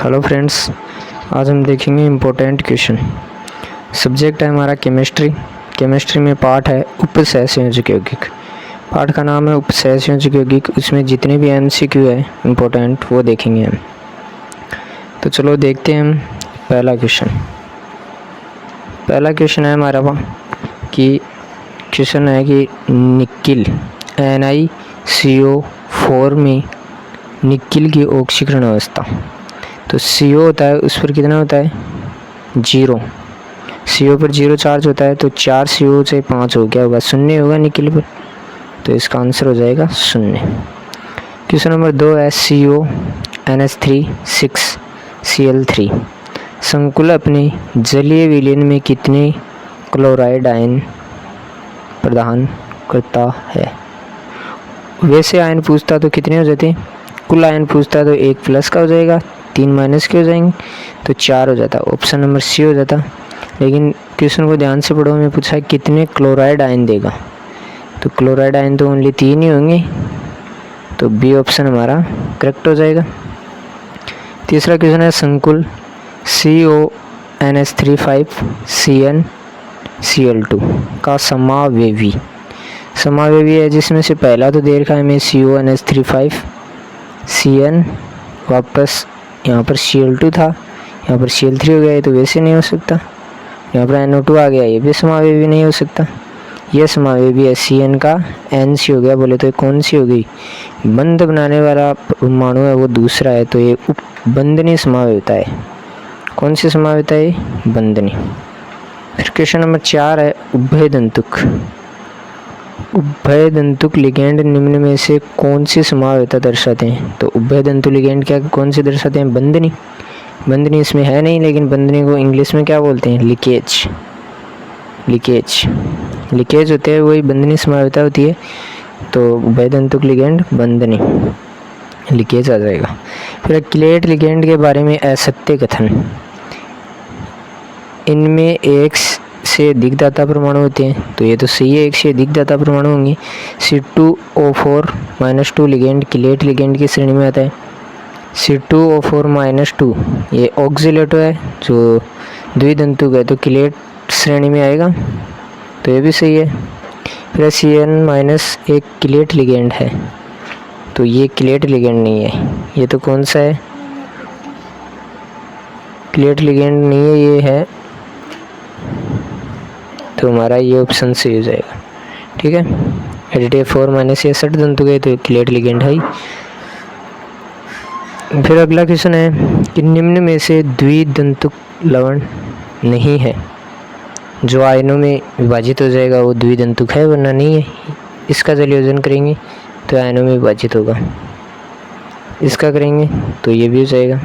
Hello friends, आज हम देखेंगे इम्पोर्टेंट क्वेश्चन। सब्जेक्ट है हमारा केमिस्ट्री में पार्ट है उपसहसंयोजक यौगिक। पार्ट का नाम है उपसहसंयोजक यौगिक। उसमें जितने भी एमसीक्यू है इम्पोर्टेंट वो देखेंगे हम। तो चलो देखते हैं हम पहला क्वेश्चन है हमारा कि क्वेश्चन है कि निकिल NiCO4 में निकिल की ऑक्सीकरण अवस्था। तो CO होता है, उस पर कितना होता है 0। CO पर 0 चार्ज होता है, तो 4 CO से 5 हो गया होगा, 0 होगा निकिल पर। तो इसका आंसर हो जाएगा 0। क्वेश्चन नंबर 2 है CONH3 6Cl3 संकुल अपने जलीय विलयन में कितने क्लोराइड आयन प्रदान करता है। वैसे आयन पूछता तो कितने हो जाते हैं, कुल आयन पूछता तो 1 प्लस का हो जाएगा, 3 माइनस के हो जाएंगे, तो 4 हो जाता। ऑप्शन नंबर सी हो जाता। लेकिन क्वेश्चन को ध्यान से पढ़ो, हमें पूछा है कितने क्लोराइड आयन देगा, तो क्लोराइड आयन तो ओनली 3 ही होंगे, तो बी ऑप्शन हमारा करेक्ट हो जाएगा। तीसरा क्वेश्चन है संकुल CONH3 5CnCl2 का समावेवी है, जिसमें से पहला तो दे रखा है हमें CONH3 5Cn, वापस यहाँ पर Cl2 था, यहाँ पर Cl3 हो गया, तो वैसे नहीं हो सकता। यहाँ पर NO2 आ गया, ये भी समावेवी नहीं हो सकता। ये समावेवी है Cn का NC हो गया, बोले तो कौन सी हो गई, बंध बनाने वाला परमाणु है वो दूसरा है, तो ये बंधनी समावेविता है। कौन सी समावेविता है, बंधनी। फिर क्वेश्चन नंबर 4 है उभयदंतुक लिगेंड निम्न में से कौन सी समावेविता दर्शाते हैं। तो उभयदंतुक लिगेंड क्या कौन से दर्शाते हैं, बंधनी इसमें है नहीं, लेकिन बंधनी को इंग्लिश में क्या बोलते हैं, लीकेज होते हैं, वही बंधनी समावेविता होती है। तो उभयदंतुक लिगेंड बंधनी, लीकेज आ जाएगा। फिर क्लेट लिगेंड के बारे में असत्य कथन, इनमें एक से अधिक दाता परमाणु होते हैं, तो ये तो सही है, एक से अधिक दाता परमाणु होंगे। C2O4-2 लिगेंड क्लेट लिगेंड की श्रेणी में आता है। C2O4-2 ये ऑक्सिलेटो है जो द्विदंतुक है, तो क्लेट श्रेणी में आएगा, तो ये भी सही है। फिर Cn- एक क्लेट लिगेंड है, तो ये क्लेट लिगेंड नहीं है, ये तो कौन सा है, क्लेट लिगेंड नहीं है, ये है, तो हमारा ये ऑप्शन सही हो जाएगा। ठीक है, एडिटिव 4- ये 60 दंतु गए, तो क्लेट लिगेंड है ही। फिर अगला क्वेश्चन है कि निम्न में से द्विदंतुक लवण नहीं है, जो आयनों में विभाजित हो जाएगा वो द्विदंतुक है, वरना नहीं है। इसका जलयोजन करेंगे तो आयनों में विभाजित होगा, इसका करेंगे तो ये भी हो जाएगा,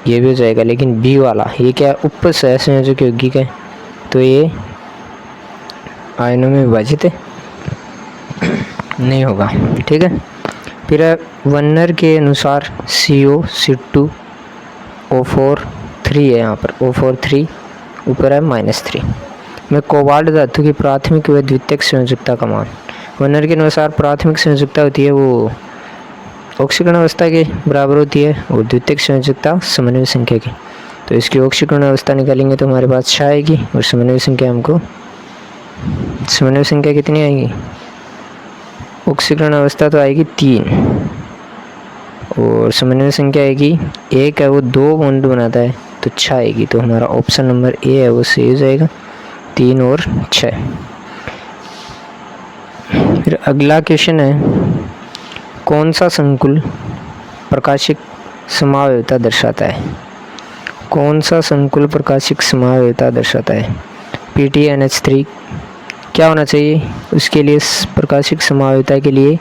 ये भी हो जाएगा। लेकिन बी वाला ये क्या उपसहसंयोजक यौगिक है, तो ये आयनों में विभाजित नहीं होगा। ठीक है, फिर वन्नर के अनुसार CO2O4-3 है, यहाँ पर O4-3 ऊपर है -3 में कोबाल्ट धातु की प्राथमिक व द्वितीयक संयोजकता का मान। वन्नर के अनुसार प्राथमिक संयोजकता होती है वो ऑक्सीकरण अवस्था के बराबर होती है, और द्वितीयक संयोजकता समन्वय संख्या की। तो इसकी ऑक्सीकरण अवस्था निकालेंगे तो हमारे पास 6 आएगी, और समन्वय संख्या कितनी आएगी, ऑक्सीकरण अवस्था तो आएगी 3, और समन्वय संख्या आएगी 1 है, वो 2 बॉन्ड बनाता है, तो 6 आएगी। तो हमारा ऑप्शन नंबर ए है वो सही हो जाएगा, 3 और 6। फिर अगला क्वेश्चन है कौन सा संकुल प्रकाशिक समावेविता दर्शाता है। कौन सा संकुल प्रकाशिक समावेविता दर्शाता है। PTNH3 क्या होना चाहिए, उसके लिए प्रकाशिक समावेविता के लिए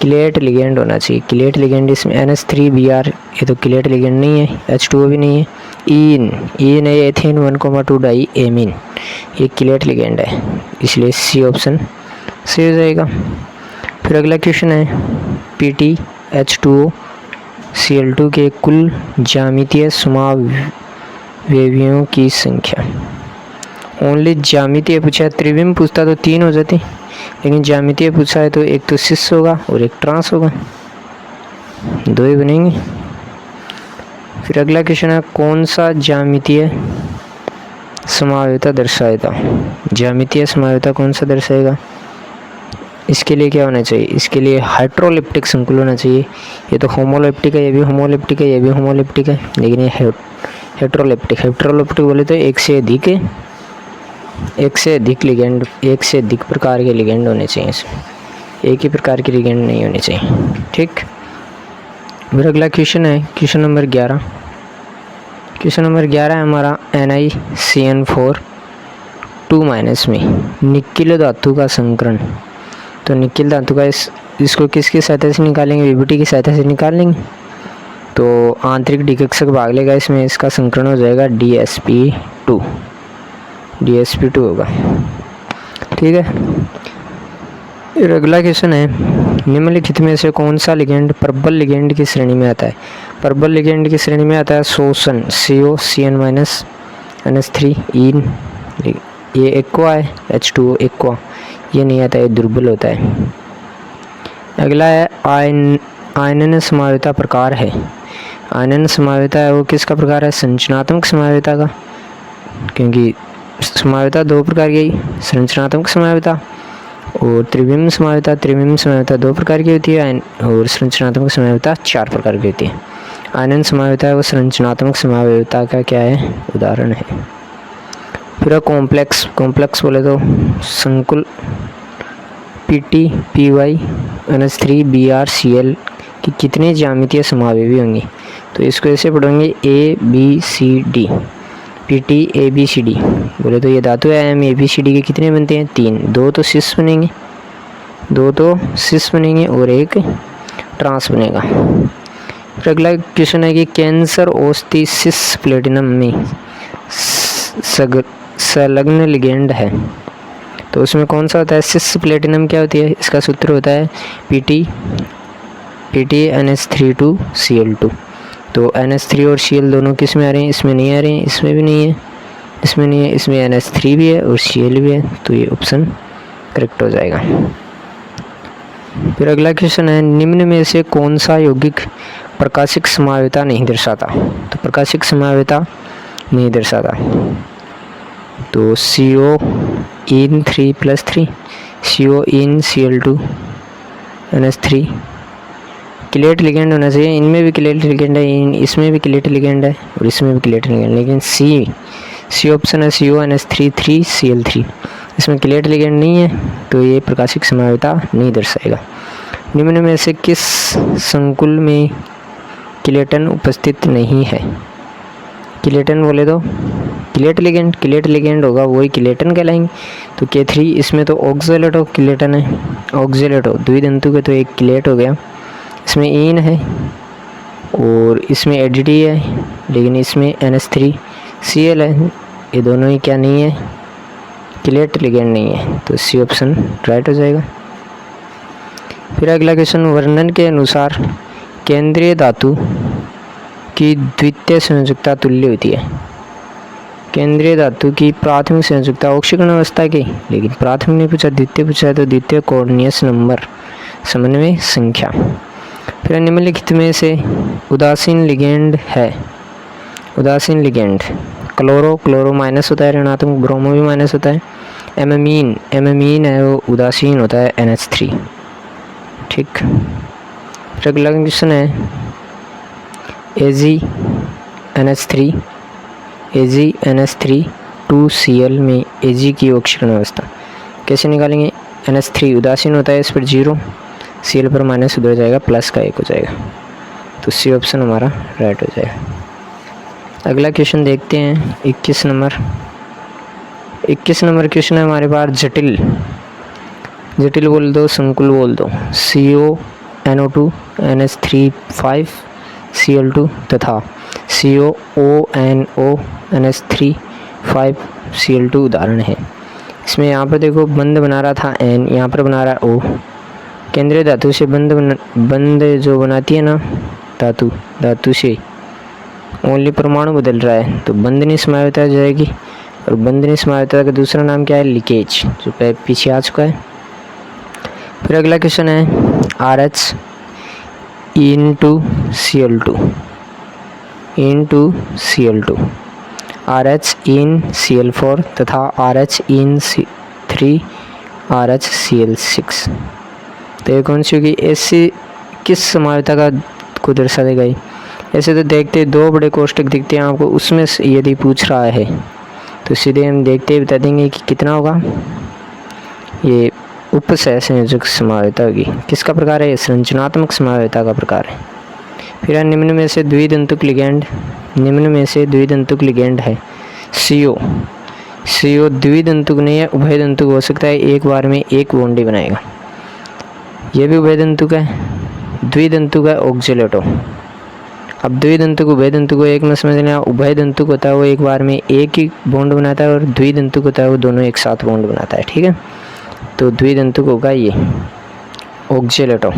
क्लेट लिगेंड होना चाहिए। क्लेट लिगेंड इसमें NH3Br, ये तो क्लेट लिगेंड नहीं है, H2O भी नहीं है। ईन है एथेन 1,2 डाई एमीन, ये क्लेट लिगेंड है, इसलिए सी ऑप्शन सही हो जाएगा। फिर अगला क्वेश्चन है PTH2OCl2 के कुल ज्यामितीय समावेवियों की संख्या। ओनली ज्यामितीय पूछा, त्रिविम पूछता तो 3 हो जाती, लेकिन ज्यामितीय पूछा है तो एक तो सिस होगा और एक ट्रांस होगा, 2 ही बनेंगे। फिर अगला क्वेश्चन है कौन सा ज्यामितीय समावेता दर्शाएगा। ज्यामितीय समावेता कौन सा दर्शाएगा। इसके लिए क्या होना चाहिए, इसके लिए हाइड्रोलिप्टिक संकुल होना चाहिए। ये तो होमोलिप्टिक है, ये भी होमोलिप्टिक है, ये भी होमोलिप्टिक है, लेकिन ये हेट्रोलिप्टिक। हेट्रोलिप्टिक बोले तो एक से अधिक लिगेंड, एक से अधिक प्रकार के लिगेंड होने चाहिए इसमें, एक ही प्रकार के लिगेंड नहीं होने चाहिए। ठीक, फिर अगला क्वेश्चन है क्वेश्चन नंबर 11। क्वेश्चन नंबर 11 है हमारा NiCN4 2- में निकिल धातु का संकरण। तो निकिल धातु का इसको किसकी सहायता से निकालेंगे, VBT की सहायता से निकालेंगे। तो आंतरिक डिकक्षक भाग लेगा इसमें, इसका संकरण हो जाएगा DsP2 होगा। ठीक है, फिर अगला क्वेश्चन है निम्नलिखित में से कौन सा लिगेंड प्रबल लिगेंड की श्रेणी में आता है। प्रबल लिगेंड की श्रेणी में आता है शोषण COCN-NH3 इन, ये एक्वा है, H2O एक्वा, ये नहीं आता, ये दुर्बल होता है। अगला है आयनन समावेता प्रकार है। आयनन समावेता है वो किसका प्रकार है, संरचनात्मक समावेता का, क्योंकि समावेता दो प्रकार की, संरचनात्मक समावेता और त्रिविम समावेता। त्रिविम समावेता 2 प्रकार की होती है और संरचनात्मक समावेता 4 प्रकार की होती है। आयनन समावेता है वो संरचनात्मक समावेता का क्या है, उदाहरण है। फिर कॉम्प्लेक्स बोले तो संकुल PT/PY-NH3Br-Cl की कितने ज्यामितीय समावेवी होंगी। तो इसको ऐसे पढ़ेंगे ABCD, PT-ABCD बोले तो ये धातु है ABCD के कितने बनते हैं, 3। 2 तो सिस बनेंगे और एक ट्रांस बनेगा। फिर अगला क्वेश्चन है कि कैंसर औषधि सिस प्लेटिनम में संलग्न लिगेंड है। तो उसमें कौन सा होता है, सिस प्लेटिनम क्या होती है, इसका सूत्र होता है PT-NH3 2Cl2। तो NH3 और Cl दोनों किस में आ रहे हैं, इसमें नहीं आ रहे हैं, इसमें भी नहीं है, इसमें नहीं है, इसमें NH3 भी है और Cl भी है, तो ये ऑप्शन करेक्ट हो जाएगा। फिर अगला क्वेश्चन है निम्न में से कौन सा यौगिक प्रकाशिक समावेता नहीं दर्शाता। तो प्रकाशिक समावेता नहीं दर्शाता तो CO-3+3, CO-Cl2NH3 क्लेट लिगेंड होना चाहिए। इनमें भी क्लेट लिगेंड है, इसमें भी क्लेट लिगेंड है और इसमें भी क्लेट लिगेंड, लेकिन सी ऑप्शन है CO-NH3 इसमें क्लेट लिगेंड नहीं है, तो ये प्रकाशिक समावेता नहीं दर्शाएगा। निम्न में से किस संकुल में क्लेटन उपस्थित नहीं है। क्लेटन बोले तो क्लेट लिगेंड होगा, वही क्लेटन कहलाएंगे। तो K3 इसमें तो ऑक्जेलेटो क्लेटन है, ऑक्जेलेटो द्विदंतु के, तो एक क्लेट हो गया। इसमें इन है और इसमें ADT है, लेकिन इसमें NH3Cl है, ये दोनों ही क्या नहीं है, क्लेट लिगेंड नहीं है, तो सी ऑप्शन राइट हो जाएगा। फिर अगला क्वेश्चन वर्णन के अनुसार केंद्रीय धातु की द्वितीय संयोजकता तुल्य होती है। केंद्रीय धातु की प्राथमिक संयोजकता ऑक्सीकरण अवस्था की, लेकिन प्राथमिक नहीं पूछा, द्वितीय पूछा है, तो द्वितीय कोऑर्डिनेट्स नंबर समन्वय संख्या। फिर निम्नलिखित में से उदासीन लिगेंड है। उदासीन लिगेंड क्लोरो माइनस होता है ऋणात्मक, ब्रोमो भी माइनस होता है। एमामीन है वो उदासीन होता है NH3। ठीक, फिर अगला क्वेश्चन है AgNH3 2Cl में Ag की ऑक्सीकरण अवस्था कैसे निकालेंगे। NH3 उदासीन होता है, इस पर 0, Cl पर माइनस उधर जाएगा, प्लस का 1 हो जाएगा, तो सी ऑप्शन हमारा राइट हो जाएगा। अगला क्वेश्चन देखते हैं 21 नंबर क्वेश्चन है हमारे पास जटिल बोल दो, संकुल बोल दो, CONO2 NH3 5 Cl2 तथा COONO NH3 5 Cl2 उदाहरण है। इसमें यहाँ पर देखो बंध बना रहा था N, यहाँ पर बना रहा है O। केंद्रीय धातु से बंध जो बनाती है ना धातु से ओनली परमाणु बदल रहा है, तो बंधनी समावेता हो जाएगी। और बंधनी समावेता का दूसरा नाम क्या है, लीकेज, जो पीछे आ चुका है। फिर अगला क्वेश्चन है RH into Cl2। into Cl2, RH in Cl4 तथा RH in 3 RHCl6। तो ये कौन सी होगी? ऐसी किस समावयवता का को दर्शा देगा ये? ऐसे तो देखते दो बड़े कोष्टक दिखते हैं आपको, उसमें से यदि पूछ रहा है तो सीधे हम देखते ही बता देंगे कि कितना होगा। ये उपसह संयोजक समावयवता होगी। किसका प्रकार है? संरचनात्मक समावयवता का प्रकार है। फिर निम्न में से द्विदंतुक लिगैंड, निम्न में से द्विदंतुक लिगैंड है CO। CO द्विदंतुक नहीं है, उभयदंतुक हो सकता है, एक बार में एक बॉन्ड बनाएगा। ये भी उभयदंतुक है। द्विदंतुक है ऑक्जेलेटो। अब द्विदंतुक उभयदंतुक को एक में समझ लेना। उभयदंतुक होता है वो एक बार में एक ही बॉन्ड बनाता है, और द्विदंतुक होता है वो दोनों एक साथ बॉन्ड बनाता है। ठीक है, तो द्विदंतुक होगा ये ऑक्जेलेटो।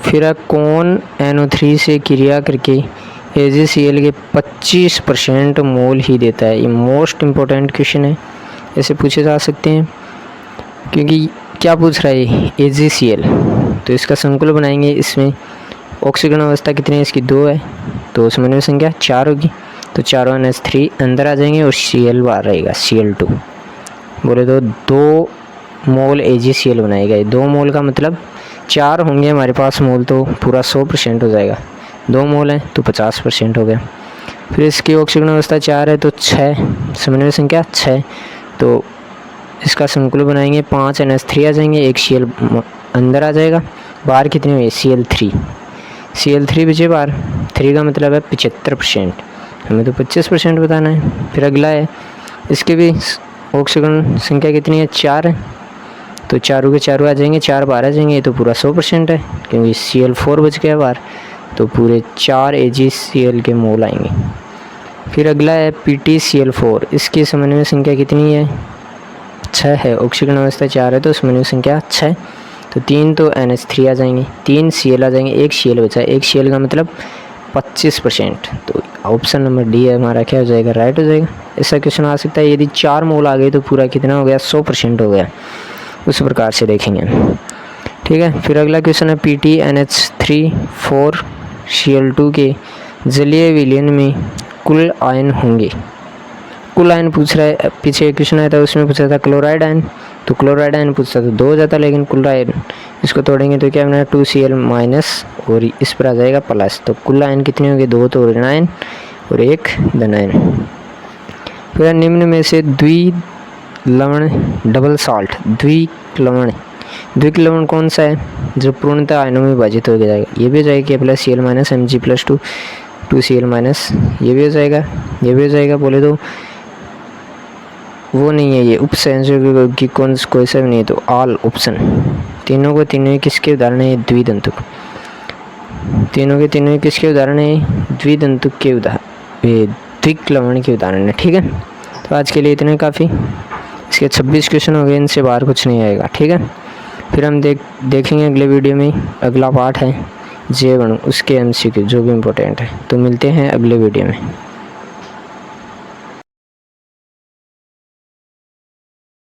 फिर कौन NO3 से क्रिया करके AgCl के 25% मोल ही देता है? ये मोस्ट इम्पोर्टेंट क्वेश्चन है, ऐसे पूछे जा सकते हैं। क्योंकि क्या पूछ रहा है? AgCl। तो इसका संकुल बनाएंगे। इसमें ऑक्सीकरण अवस्था कितनी है? इसकी 2 है, तो समन्वय संख्या 4 होगी। तो 4 NH3 अंदर आ जाएंगे और Cl बाहर रहेगा, Cl2। बोले तो 2 मोल AgCl बनाएगा। 2 मोल का मतलब 4 होंगे हमारे पास मोल, तो पूरा 100% हो जाएगा। 2 मोल हैं तो 50% हो गया। फिर इसकी ऑक्सीकरण अवस्था 4 है तो 6, समन्वय संख्या 6। तो इसका संकुल बनाएंगे, 5 NH3 आ जाएंगे, एक Cl अंदर आ जाएगा। बाहर कितनी हुई? Cl3। Cl3 बचे बाहर। 3 का मतलब है 75%, हमें तो 25% बताना है। फिर अगला है, इसके भी ऑक्सीकरण संख्या कितनी है? 4 है, तो 4 के 4 आ जाएंगे, 4 बाहर आ जाएंगे, तो पूरा 100% है, क्योंकि Cl4 बच गया बाहर, तो पूरे 4 AgCl के मोल आएंगे। फिर अगला है PtCl4। इसकी समन्वय संख्या कितनी है? 6 है। ऑक्सीकरण अवस्था 4 है तो समन्वय संख्या 6, तो 3 तो NH3 आ जाएंगे, 3 Cl आ जाएंगे, एक Cl बचा है। एक Cl का मतलब 25%, तो ऑप्शन नंबर डी है हमारा, क्या हो जाएगा? राइट हो जाएगा। ऐसा क्वेश्चन आ सकता है। यदि 4 मोल आ गए तो पूरा कितना हो गया? 100% हो गया। उस प्रकार से देखेंगे, ठीक है। फिर अगला क्वेश्चन है PtNH3 Cl2 के जलीय विलयन में कुल आयन होंगे। कुल आयन पूछ रहा है। पीछे क्वेश्चन आया था उसमें पूछा था क्लोराइड आयन, तो क्लोराइड आयन पूछता तो 2 हो जाता, लेकिन कुल आयन इसको तोड़ेंगे तो क्या बना? 2Cl माइनस और इस पर आ जाएगा प्लस। तो कुल आयन कितने होंगे? 2 तो ऋण आयन और 1 धन आयन। फिर निम्न में से द्विलवण डबल साल्ट, द्विलवण कौन सा है जो पूर्णतः आयनों में विभाजित हो जाएगा? ये भी हो जाएगा K+Cl minus Mg+2 2Cl minus, ये भी हो जाएगा, ये भी हो जाएगा। बोले तो वो नहीं है, ये उपसंयोजक की कोई सा भी नहीं है, तो ऑल ऑप्शन। तीनों को तीनों किसके उदाहरण है? द्विदंतुक। तीनों के तीनों किसके उदाहरण है? द्विदंतुक के उदाहरण, द्विलवण के उदाहरण है। ठीक है, तो आज के लिए इतने काफ़ी। इसके 26 क्वेश्चन हो गए, इनसे बाहर कुछ नहीं आएगा। ठीक है, फिर हम देखेंगे अगले वीडियो में। अगला पार्ट है J1, उसके MCQ जो भी इम्पोर्टेंट है। तो मिलते हैं अगले वीडियो में।